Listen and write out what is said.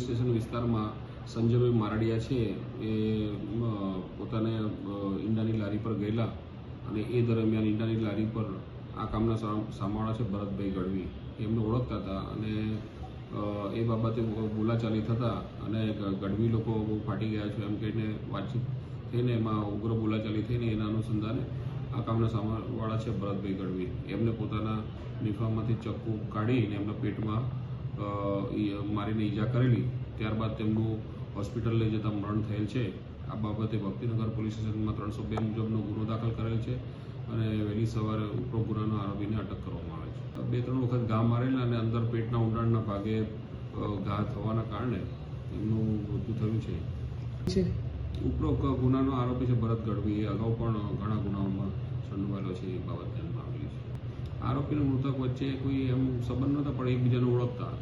Station વિસ્તારમાં સંજયભાઈ મારડિયા છે એ પોતાને ઈંડાની લારી પર ગયેલા અને એ દરમિયાન ઈંડાની લારી પર આ કામના સામાવાળા છે ભરતભાઈ ગઢવી એમને ઓળખતા હતા અને એ બાબતે બોલાચાલી થતા અને ગઢવી લોકો બહુ ફાટી ગયા છે એમ કહીને વાતચીત થઈને એમાં ઉગ્ર બોલાચાલી થઈને એના અનુસંધાને આ કામના સામાવાળા છે ભરતભાઈ ગઢવી એમને પોતાના નિફામાંથી ચક્કુ કાઢીને એમના પેટમાં મારીને ઈજા કરેલી. ત્યારબાદ તેમનું હોસ્પિટલ લઈ જતા મરણ થયેલ છે. આ બાબતે ભક્તિનગર પોલીસ સ્ટેશનમાં 302 મુજબનો ગુનો દાખલ કરેલ છે અને વહેલી સવારે ઉપરોક્ત ગુનાના આરોપીને અટક કરવામાં આવે છે. 2-3 વખત ઘા મારેલા અને અંદર પેટના ઊંડાણના ભાગે ઘા થવાના કારણે એમનું મૃત્યુ થયું છે. ઉપરોક્ત ગુનાનો આરોપી છે ભરત ગઢવી. એ અગાઉ પણ ઘણા ગુનાઓમાં સંડોવાયેલો છે. એ બાબત ધ્યાનમાં આવેલી છે. આરોપીના મૃતક વચ્ચે કોઈ એમ સંબંધ નહોતા પણ એકબીજાને ઓળખતા.